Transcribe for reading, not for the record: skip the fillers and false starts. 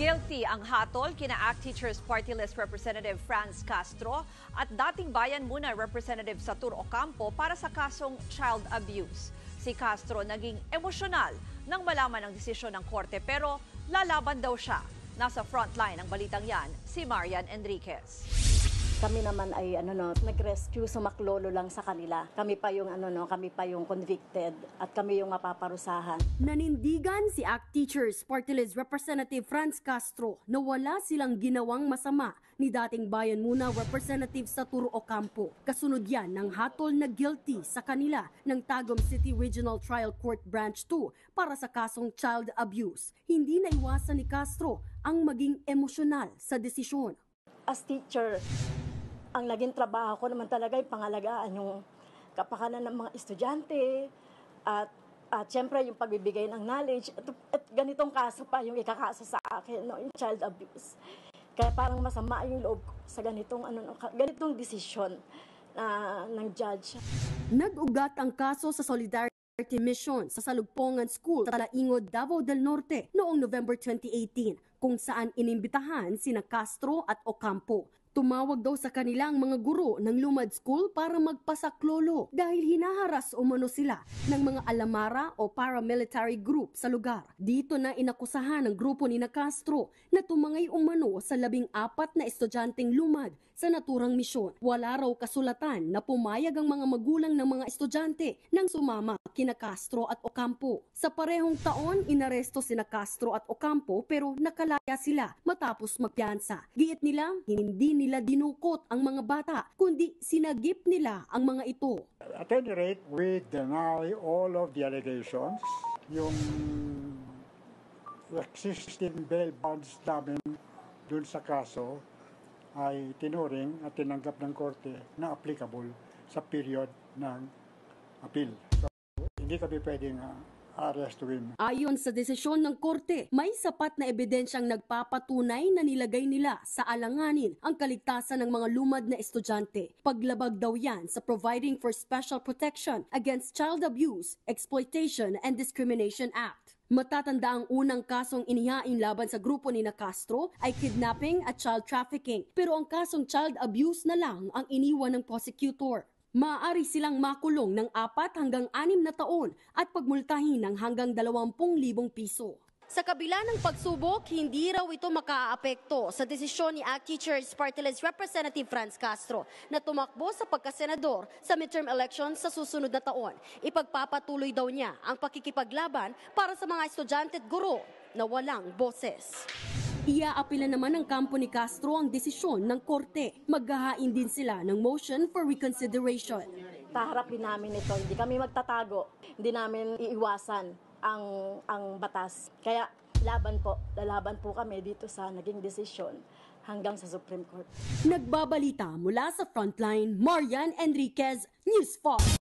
Guilty ang hatol kina ACT Teachers Party List Representative Franz Castro at dating Bayan Muna Representative Satur Ocampo para sa kasong child abuse. Si Castro naging emosyonal nang malaman ang desisyon ng korte pero lalaban daw siya. Nasa frontline ng balitang yan, si Marian Enriquez. Kami naman ay nag-rescue, sumaklolo lang sa kanila. Kami pa yung convicted at kami yung mapaparusahan. Nanindigan si ACT Teachers Party List Representative Franz Castro na wala silang ginawang masama ni dating Bayan Muna Representative Satur Ocampo. Kasunod yan ng hatol na guilty sa kanila ng Tagum City Regional Trial Court Branch 2 para sa kasong child abuse. Hindi naiwasan ni Castro ang maging emosyonal sa desisyon. As teacher, ang naging trabaho ko naman talaga ay pangalagaan yung kapakanan ng mga estudyante at syempre yung pagbibigay ng knowledge at ganitong kaso pa yung ikakaso sa akin, yung child abuse. Kaya parang masama yung loob ko sa ganitong desisyon ng judge. Nag-ugat ang kaso sa Solidarity Mission sa Salugpongan School sa Talaingod, Davao del Norte noong November 2018 kung saan inimbitahan sina Castro at Ocampo. Tumawag daw sa kanilang mga guro ng Lumad School para magpasaklolo dahil hinaharas umano sila ng mga alamara o paramilitary group sa lugar. Dito na inakusahan ng grupo ni Castro na tumangay umano sa 14 na estudyanteng Lumad sa naturang misyon. Wala raw kasulatan na pumayag ang mga magulang ng mga estudyante nang sumama kina Castro at Ocampo. Sa parehong taon, inaresto sina Castro at Ocampo pero nakalaya sila matapos magpiyansa. Giit nila, hindi nila dinukot ang mga bata, kundi sinagip nila ang mga ito. At any rate, we deny all of the allegations. Yung existing bail bonds namin dun sa kaso ay tinuring at tinanggap ng korte na applicable sa period ng appeal. So, hindi kami pwedeng arrestuin. Ayon sa desisyon ng korte, may sapat na ebidensyang nagpapatunay na nilagay nila sa alanganin ang kaligtasan ng mga lumad na estudyante. Paglabag daw yan sa Providing for Special Protection Against Child Abuse, Exploitation and Discrimination Act. Matatanda ang unang kasong inihain laban sa grupo ni Castro ay kidnapping at child trafficking, pero ang kasong child abuse na lang ang iniwan ng prosecutor. Maaari silang makulong ng 4 hanggang 6 na taon at pagmultahin ng hanggang 20,000 piso. Sa kabila ng pagsubok, hindi raw ito makaaapekto sa desisyon ni ACT Teachers Party List Representative Franz Castro na tumakbo sa pagkasenador sa midterm elections sa susunod na taon. Ipagpapatuloy daw niya ang pakikipaglaban para sa mga estudyante at guro na walang boses. Iaapila naman ng kampo ni Castro ang desisyon ng korte. Maghahain din sila ng motion for reconsideration. Taharapin namin ito, hindi kami magtatago, hindi namin iiwasan ang batas. Kaya lalaban po kami dito sa naging desisyon hanggang sa Supreme Court. Nagbabalita mula sa Frontline, Marian Enriquez, News 4.